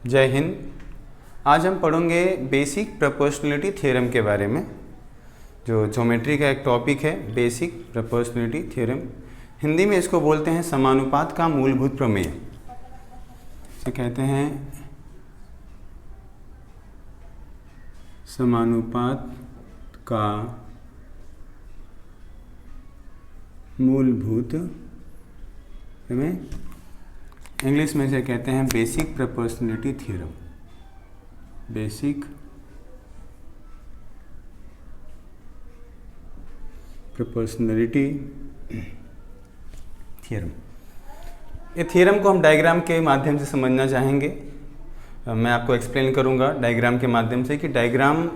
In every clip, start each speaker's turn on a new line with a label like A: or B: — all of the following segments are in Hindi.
A: जय हिंद। आज हम पढ़ेंगे बेसिक प्रोपोर्शनलिटी थ्योरम के बारे में। जो ज्योमेट्री का एक टॉपिक है बेसिक प्रोपोर्शनलिटी थ्योरम, हिंदी में इसको बोलते हैं समानुपात का मूलभूत प्रमेय। इसे कहते हैं समानुपात का मूलभूत प्रमेय। इंग्लिश में इसे कहते हैं basic proportionality theorem. Basic proportionality theorem. ये थ्योरम को हम डायग्राम के माध्यम से समझना चाहेंगे। मैं आपको एक्सप्लेन करूंगा डायग्राम के माध्यम से कि डायग्राम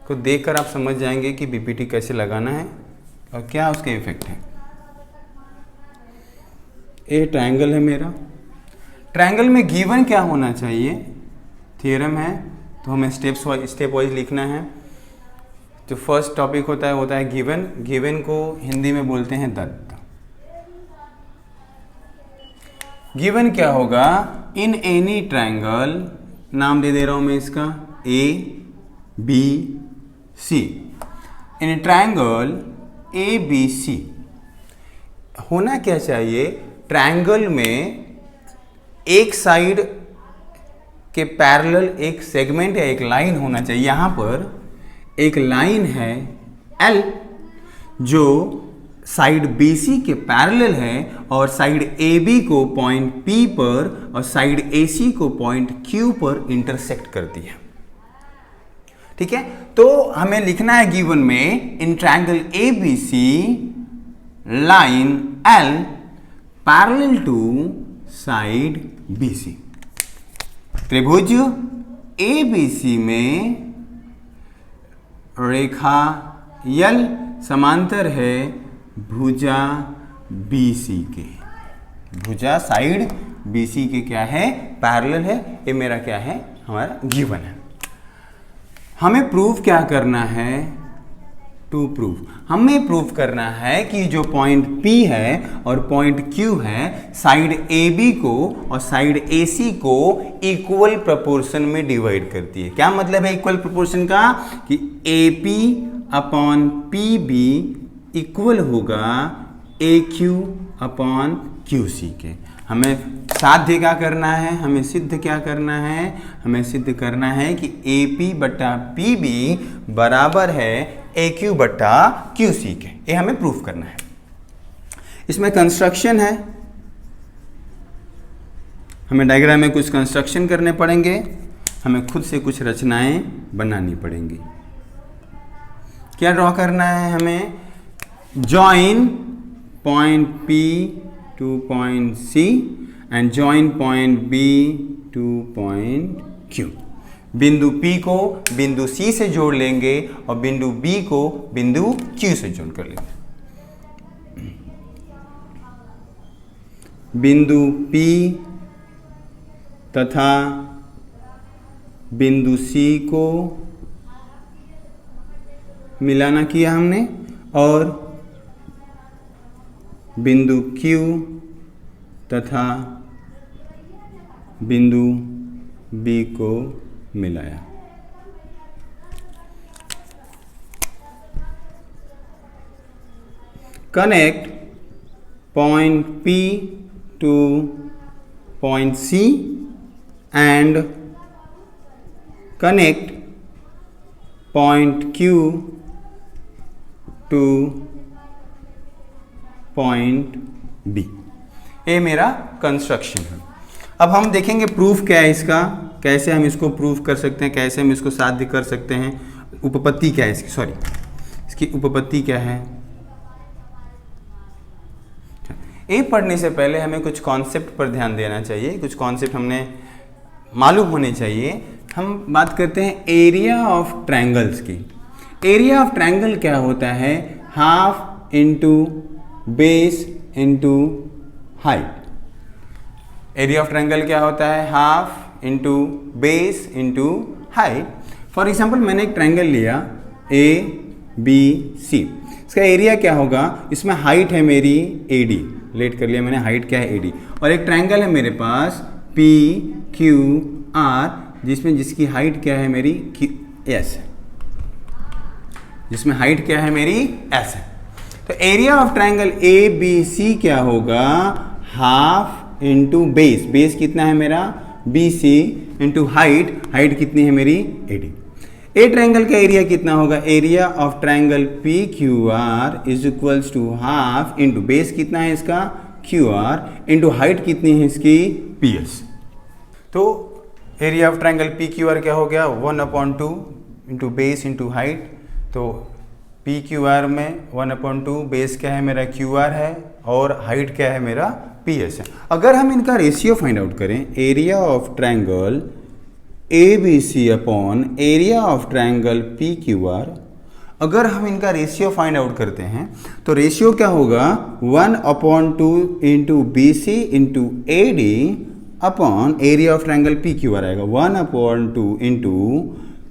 A: को देखकर आप समझ जाएंगे कि बीपीटी कैसे लगाना है और क्या उसके इफेक्ट हैं। ये ट्रायंगल है मेरा। ट्रायंगल में गिवन क्या होना चाहिए, थ्योरम है तो हमें स्टेप वाइज लिखना है। जो फर्स्ट टॉपिक होता है गिवन। गिवन को हिंदी में बोलते हैं दत्त। गिवन क्या होगा, इन एनी ट्रायंगल, नाम दे रहा हूं मैं इसका A B C. In triangle A B C होना क्या चाहिए, ट्रायंगल में एक साइड के पैरेलल एक सेगमेंट या एक लाइन होना चाहिए। यहां पर एक लाइन है L जो साइड BC के पैरेलल है और साइड AB को पॉइंट P पर और साइड AC को पॉइंट Q पर इंटरसेक्ट करती है। ठीक है, तो हमें लिखना है गिवन में in triangle ABC line L parallel to side BC। त्रिभुज ABC में रेखा L समांतर है भुजा BC के। भुजा साइड BC के क्या है, पैरेलल है। ये मेरा क्या है, हमारा गिवन है। हमें प्रूफ क्या करना है, टू प्रूफ। हमें प्रूफ करना है कि जो पॉइंट P है और पॉइंट Q है, साइड AB को और साइड AC को इक्वल प्रोपोर्शन में डिवाइड करती है। क्या मतलब है इक्वल प्रोपोर्शन का, कि AP अपॉन PB इक्वल होगा AQ अपॉन QC के। हमें साध्य क्या करना है, हमें सिद्ध क्या करना है, हमें सिद्ध करना है कि AP बटा PB बराबर है AQ बटा QC के। ये हमें प्रूफ करना है। इसमें कंस्ट्रक्शन है, हमें डायग्राम में कुछ कंस्ट्रक्शन करने पड़ेंगे, हमें खुद से कुछ रचनाएं बनानी पड़ेंगी। क्या ड्रॉ करना है हमें, join point P two point C and join point B two point Q। बिंदु P को बिंदु C से जोड़ लेंगे और बिंदु B को बिंदु Q से जोड़ कर लेंगे। बिंदु P तथा बिंदु C को मिलाना किया हमने और बिंदु Q तथा बिंदु B को मिलाया। Connect point P two point C and connect point Q two point B। ये मेरा कंस्ट्रक्शन है। अब हम देखेंगे प्रूफ क्या है इसका, कैसे हम इसको प्रूफ कर सकते हैं, कैसे हम इसको साध्य कर सकते हैं। उपपत्ति क्या है इसकी, इसकी उपपत्ति क्या है। ये पढ़ने से पहले हमें कुछ कॉन्सेप्ट पर ध्यान देना चाहिए, कुछ कॉन्सेप्ट हमने मालूम होने चाहिए। हम बात करते हैं एरिया ऑफ ट्रायंगल्स की। एरिया ऑफ ट्रायंगल क्या होता है, half into base into height. Area of triangle क्या होता है, half into base into height. For example मैंने एक ट्रायंगल लिया ABC, इसका एरिया क्या होगा, इसमें हाइट है मेरी AD, लेट कर लिया मैंने, हाइट क्या है AD, और एक ट्रायंगल है मेरे पास PQR। आर जिसकी हाइट क्या है मेरी एस है, जिसमें हाइट क्या है मेरी एस है। तो area of triangle A B C क्या होगा, हाफ इंटू बेस, बेस कितना है मेरा B C, into height, height कितनी है मेरी एडी। ए ट्राइंगल का एरिया कितना होगा, area of triangle P Q R is equals to half into base कितना है इसका क्यू आर, इंटू हाइट कितनी है इसकी पी एस। तो area of triangle P Q are क्या हो गया 1/2 इंटू बेस इंटू हाइट। तो पी क्यू आर में 1/2 बेस क्या है मेरा क्यू आर है और हाइट क्या है मेरा पी एस है। अगर हम इनका रेशियो फाइंड आउट करें, area of triangle A B C upon area of triangle P Q R, अगर हम इनका रेशियो फाइंड आउट करते हैं तो रेशियो क्या होगा 1/2 into B C into A D upon area of triangle P Q R आएगा 1/2 into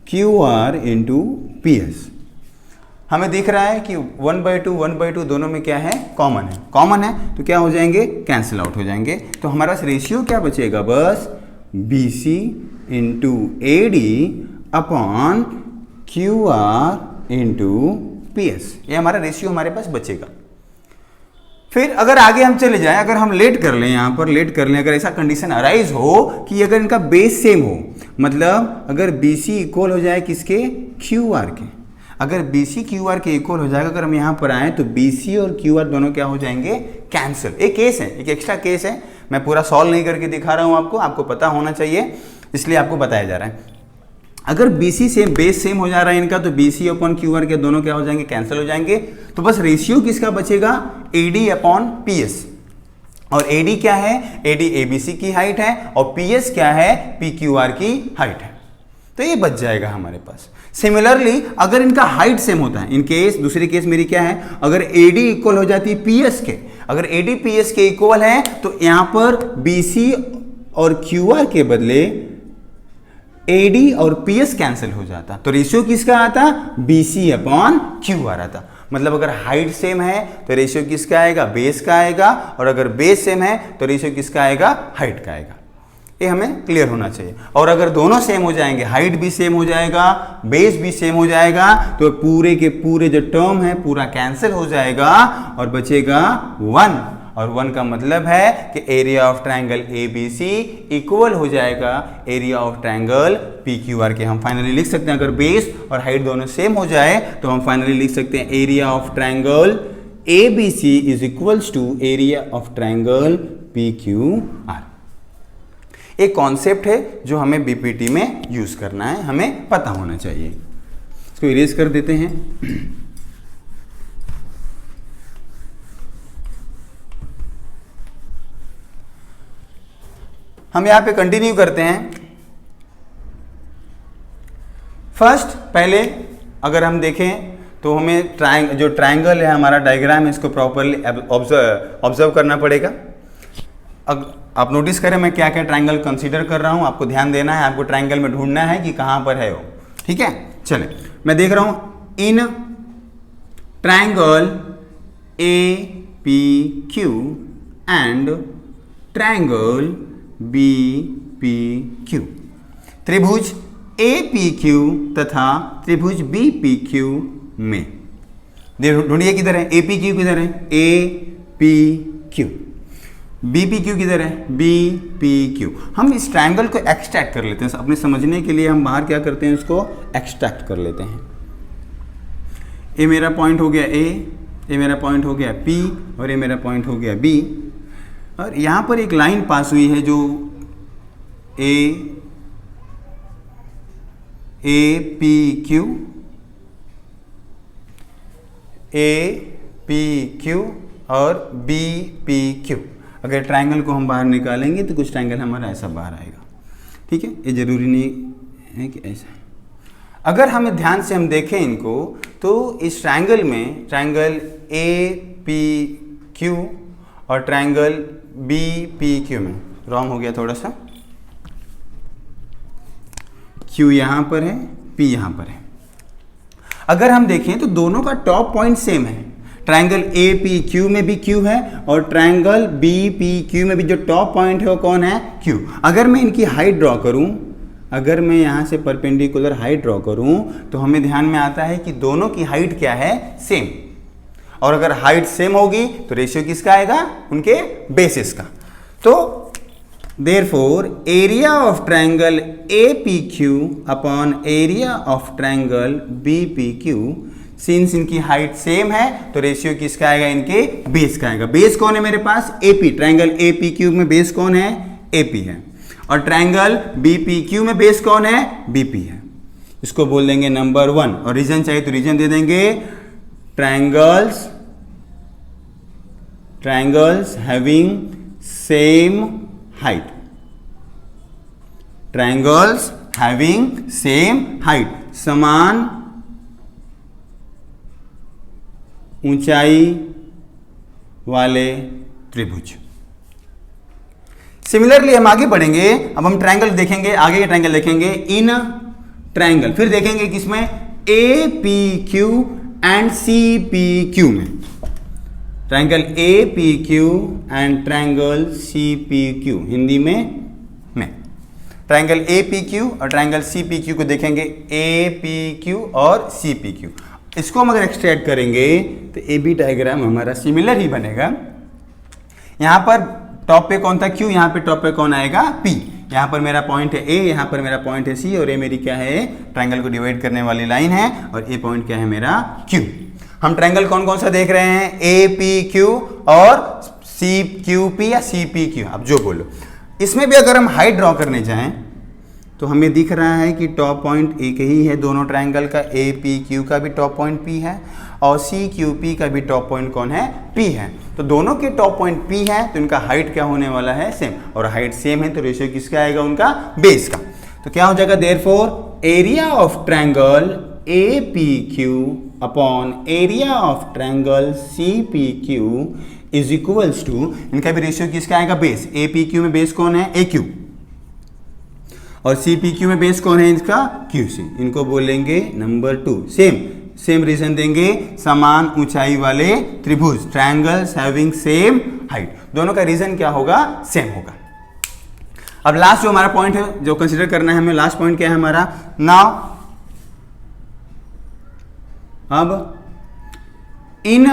A: Q R into P S. हमें दिख रहा है कि 1/2 दोनों में क्या है कॉमन है तो क्या हो जाएंगे कैंसिल आउट हो जाएंगे। तो हमारा रेशियो क्या बचेगा बस B C into A D upon Q R into P S, ये हमारा रेशियो हमारे पास बचेगा। फिर अगर आगे हम चले जाएं, अगर हम लेट कर लें, यहाँ पर लेट कर लें, अगर ऐसा कंडीशन अराइज हो कि अगर इनका बेस सेम हो, मतलब अगर बी सी इक्वल हो जाए किसके क्यू आर के, अगर बी सी क्यू आर के इक्वल हो जाएगा, अगर हम यहाँ पर आए तो बी सी और क्यू आर दोनों क्या हो जाएंगे कैंसिल। एक केस है, एक एक्स्ट्रा केस है, मैं पूरा सॉल्व नहीं करके दिखा रहा हूँ आपको पता होना चाहिए इसलिए आपको बताया जा रहा है। अगर B C same base same हो जा रहा है इनका तो B C upon Q R के दोनों क्या हो जाएंगे कैंसिल हो जाएंगे। तो बस रेशियो किसका बचेगा ए डी अपॉन पी एस, और ए डी क्या है ए डी ए बी सी की हाइट है और पी एस क्या है पी क्यू आर की हाइट है, तो ये बच जाएगा हमारे पास। सिमिलरली अगर इनका हाइट सेम होता है, इन केस दूसरी केस मेरी क्या है, अगर ए डी इक्वल हो जाती है पी एस के, अगर ए डी पी एस के इक्वल है तो यहां पर बी सी और क्यू आर के बदले ए डी और पी एस कैंसिल हो जाता, तो रेशियो किसका आता B C upon Q R आता। मतलब अगर हाइट सेम है तो रेशियो किसका आएगा बेस का आएगा, और अगर बेस सेम है तो रेशियो किसका आएगा हाइट का आएगा। ये हमें क्लियर होना चाहिए। और अगर दोनों सेम हो जाएंगे, हाइट भी सेम हो जाएगा बेस भी सेम हो जाएगा, तो पूरे के पूरे जो टर्म है पूरा कैंसिल हो जाएगा और बचेगा 1, और 1 का मतलब है कि area of triangle A B C equal हो जाएगा area of triangle P Q R के। हम फाइनली लिख सकते हैं, अगर बेस और हाइट दोनों सेम हो जाए तो हम फाइनली लिख सकते हैं area of triangle A B C is equals to area of triangle P Q R. एक कॉन्सेप्ट है जो हमें बीपीटी में यूज करना है, हमें पता होना चाहिए। इसको इरेज कर देते हैं। हम यहां पे कंटिन्यू करते हैं। फर्स्ट पहले अगर हम देखें तो हमें जो ट्राइंगल है हमारा डायग्राम है इसको प्रॉपरली ऑब्जर्व करना पड़ेगा। आप नोटिस करें मैं क्या क्या ट्राइंगल कंसीडर कर रहा हूं, आपको ध्यान देना है, आपको ट्राइंगल में ढूंढना है कि कहां पर है वो, ठीक है। चले मैं देख रहा हूं in triangle A P Q and triangle B P Q, त्रिभुज ए पी क्यू तथा त्रिभुज बी पी क्यू में ढूंढिए किधर है, ए पी क्यू किधर है, A P Q, B P Q किधर है, बी पी क्यू। हम इस ट्रायंगल को एक्सट्रैक्ट कर लेते हैं, अपने समझने के लिए हम बाहर क्या करते हैं इसको एक्सट्रैक्ट कर लेते हैं। ए मेरा पॉइंट हो गया ए, ये मेरा पॉइंट हो गया पी और ये मेरा पॉइंट हो गया बी, और यहाँ पर एक लाइन पास हुई है जो ए पी क्यू, ए पी क्यू और बी पी क्यू। अगर ट्रायंगल को हम बाहर निकालेंगे तो कुछ ट्रायंगल हमारा ऐसा बाहर आएगा, ठीक है। ये जरूरी नहीं है कि ऐसा। अगर हमें ध्यान से हम देखें इनको तो इस ट्रायंगल में ट्रायंगल ए पी क्यू और ट्रायंगल बी पी क्यू में रॉन्ग हो गया थोड़ा सा, क्यू यहाँ पर है पी यहाँ पर है। अगर हम देखें तो दोनों का टॉप पॉइंट सेम है, ट्रायंगल ए पी क्यू में भी क्यू है और ट्रायंगल बी पी क्यू में भी जो टॉप पॉइंट है वो कौन है, क्यू। अगर मैं इनकी हाइट ड्रॉ करूं अगर मैं यहाँ से परपेंडिकुलर हाइट ड्रॉ करूँ तो हमें ध्यान में आता है कि दोनों की हाइट क्या है, सेम। और अगर हाइट सेम होगी तो रेशियो किसका आएगा, उनके बेसिस का। तो therefore area of triangle APQ upon area of triangle BPQ, since इनकी हाइट सेम है तो रेशियो किसका आएगा, इनके बेस का आएगा। बेस कौन है मेरे पास, AP। ट्रायंगल APQ में बेस कौन है, AP है। और ट्रायंगल BPQ में बेस कौन है, BP है। इसको बोल देंगे नंबर 1। और रीजन चाहिए तो रीजन दे देंगे, triangles having same height, triangles having same height, समान ऊंचाई वाले त्रिभुज। सिमिलरली हम आगे बढ़ेंगे, अब हम ट्रायंगल देखेंगे, आगे के ट्रायंगल देखेंगे इन ट्रायंगल, फिर देखेंगे किसमें, APQ एंड CPQ में। Triangle APQ and triangle CPQ, Hindi में ट्रायंगल APQ और ट्रायंगल CPQ को देखेंगे, APQ और CPQ। इसको हम अगर एक्सट्रैक्ट करेंगे तो AB डायग्राम हमारा सिमिलर ही बनेगा। यहां पर टॉप पे कौन था, Q, यहां पे टॉप पे कौन आएगा, P। यहां पर मेरा पॉइंट है A, यहां पर मेरा पॉइंट है C, और A मेरी क्या है, ट्रायंगल को डिवाइड करने वाली लाइन है, और A पॉइंट क्या है मेरा, Q। हम ट्रायंगल कौन कौन सा देख रहे हैं, APQ और CQP या CPQ, आप जो बोलो। इसमें भी अगर हम हाइट ड्रॉ करने जाएं तो हमें दिख रहा है कि टॉप पॉइंट एक ही है दोनों ट्रायंगल का, APQ का भी टॉप पॉइंट P है और CQP का भी टॉप पॉइंट कौन है, P है। तो दोनों के टॉप पॉइंट P है तो इनका हाइट क्या होने वाला है, सेम। और हाइट सेम है तो रेशियो किसका आएगा, उनका बेस का। तो क्या हो जाएगा, therefore area of triangle APQ upon area of triangle CPQ is equals to, इनका भी रेशियो किसका आएगा, बेस। APQ में बेस कौन है, AQ, और CPQ में बेस कौन है, इसका QC। इनको बोलेंगे नंबर 2। सेम रीजन देंगे, समान ऊंचाई वाले त्रिभुज, ट्रायंगल्स हैविंग सेम हाइट, दोनों का रीजन क्या होगा, सेम होगा। अब लास्ट जो हमारा पॉइंट है जो कंसीडर करना है हमें, लास्ट पॉइंट क्या है हमारा, नाउ अब इन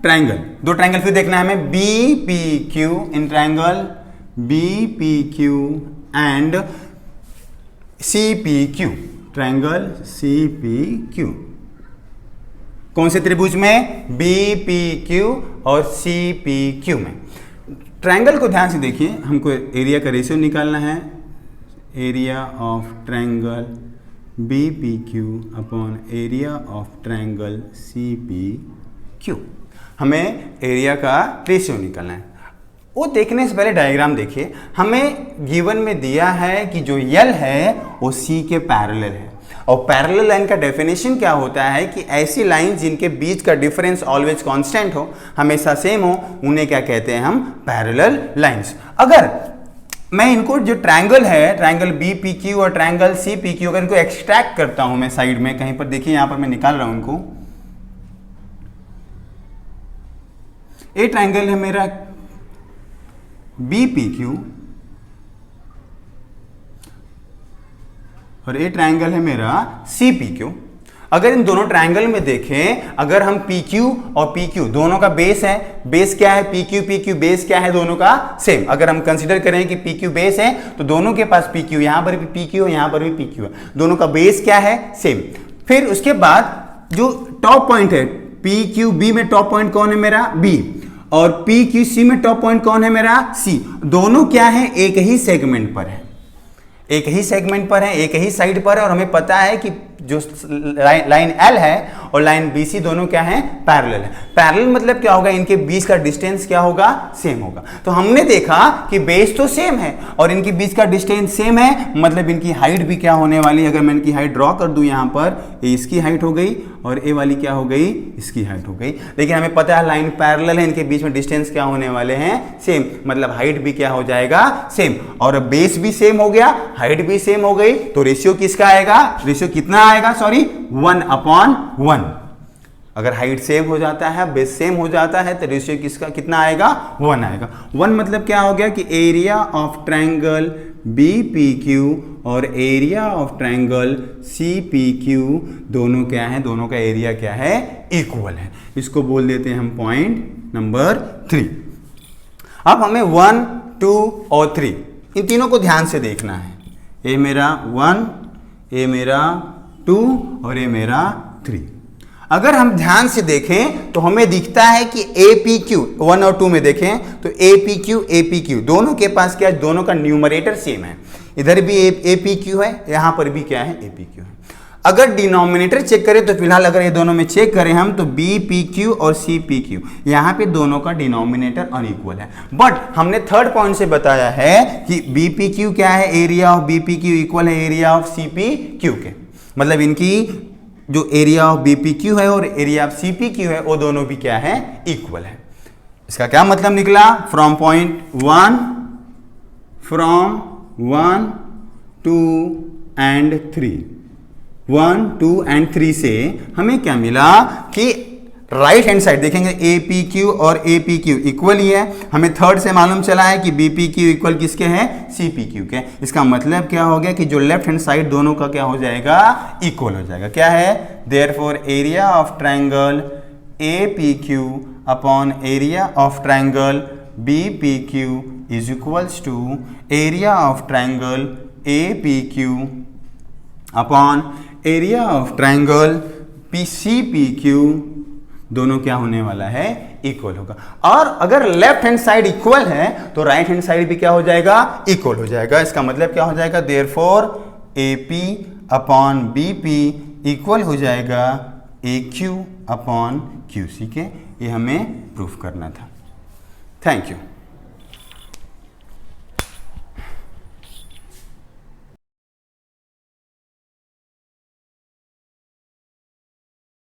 A: ट्रायंगल, दो ट्रायंगल फिर देखना है हमें, BPQ, in triangle BPQ and CPQ, triangle CPQ, कौन से त्रिभुज में, BPQ और CPQ में। ट्रायंगल को ध्यान से देखिए, हमको एरिया का रेशियो निकालना है, area of triangle BPQ upon area of triangle CPQ, हमें एरिया का रेशियो निकालना है। वो देखने से पहले डायग्राम देखिए, हमें गिवन में दिया है कि जो L है वो C के पैरेलल है, और पैरेलल लाइन का डेफिनेशन क्या होता है कि ऐसी लाइन जिनके बीच का डिफरेंस ऑलवेज कांस्टेंट हो, हमेशा सेम हो, उन्हें क्या कहते हैं हम, पैरेलल लाइंस। अगर मैं इनको जो ट्रायंगल है, ट्रायंगल BPQ और ट्रायंगल CPQ, अगर इनको एक्सट्रैक्ट करता हूं मैं साइड में कहीं पर, देखिए यहां पर मैं निकाल रहा हूं इनको, ये ट्रायंगल है मेरा BPQ और ये ट्रायंगल है मेरा CPQ। अगर इन दोनों ट्रायंगल में देखें, अगर हम PQ और PQ दोनों का बेस है, बेस क्या है, PQ बेस क्या है, दोनों का सेम। अगर हम कंसीडर करें कि PQ बेस है तो दोनों के पास PQ, यहां पर भी PQ है, यहां पर भी PQ है, दोनों का बेस क्या है, सेम। फिर उसके बाद जो टॉप पॉइंट है, PQB में टॉप पॉइंट कौन है मेरा, B, और PQC में टॉप पॉइंट कौन है मेरा, C। दोनों क्या है, एक ही सेगमेंट पर है, एक ही सेगमेंट पर है, एक ही साइड पर है, और हमें पता है कि जो लाइन L है और लाइन BC दोनों क्या है, पैरेलल है। पैरेलल मतलब क्या होगा, इनके बीच का डिस्टेंस क्या होगा, सेम होगा। तो हमने देखा कि बेस तो सेम है और इनके बीच का डिस्टेंस सेम है, मतलब इनकी हाइट भी क्या होने वाली है, अगर मैं इनकी हाइट ड्रॉ कर दूं यहां पर, ये इसकी हाइट हो गई और ए वाली क्या हो गई, इसकी हाइट हो गई। लेकिन हमें पता है लाइन पैरेलल है, इनके बीच में डिस्टेंस क्या होने वाले हैं, सेम, मतलब हाइट भी क्या हो जाएगा, सेम, और बेस भी सेम हो गया, हाइट भी सेम हो गई, तो रेशियो किसका आएगा, रेशियो कितना आएगा, सॉरी 1/1। अगर हाइट सेम हो जाता है, बेस सेम हो जाता है, तो रेशियो किसका कितना आएगा, 1 आएगा। 1 मतलब क्या हो गया कि area of triangle B P Q और area of triangle C P Q दोनों क्या है, दोनों का एरिया क्या है, इक्वल है। इसको बोल देते हैं हम पॉइंट नंबर 3। अब हमें 1, 2 और 3 इन तीनों को ध्यान से देखना है। ये मेरा 1, ये मेरा 2 और ये मेरा 3। अगर हम ध्यान से देखें तो हमें दिखता है कि ए पी क्यू 1 और 2 में देखें तो ए पी क्यू दोनों के पास क्या है, दोनों का न्यूमरेटर सेम है। इधर भी ए पी क्यू है, यहां पर भी क्या है, ए पी क्यू है। अगर डिनोमिनेटर चेक करें तो फिलहाल अगर ये दोनों में चेक करें हम तो बी पी क्यू और सी पी क्यू यहाँ पे दोनों का डिनोमिनेटर अनइक्वल है। बट हमने थर्ड पॉइंट से बताया है कि बी पी क्यू क्या है, area of B P Q equal है area of C P Q के। मतलब इनकी जो area of B P Q है और area of C P Q है वो दोनों भी क्या है, इक्वल है। इसका क्या मतलब निकला, from point 1, from 1, 2 and 3, 1, 2 and 3 से हमें क्या मिला कि राइट हैंड साइड देखेंगे ए पी क्यू और ए पी क्यू इक्वल ही है। हमें थर्ड से मालूम चला है कि बी पी क्यू इक्वल किसके हैं, सी पी क्यू के। इसका मतलब क्या हो गया कि जो लेफ्ट हैंड साइड दोनों का क्या हो जाएगा, इक्वल हो जाएगा। क्या है, therefore area of triangle A P Q upon area of triangle B P Q is equals to area of triangle A P Q upon area of triangle P C P Q, दोनों क्या होने वाला है, इक्वल होगा। और अगर लेफ्ट हैंड साइड इक्वल है तो राइट हैंड साइड भी क्या हो जाएगा, इक्वल हो जाएगा। इसका मतलब क्या हो जाएगा, therefore A P upon B P equal हो जाएगा A Q upon Q C के। ये हमें प्रूफ करना था। Thank you.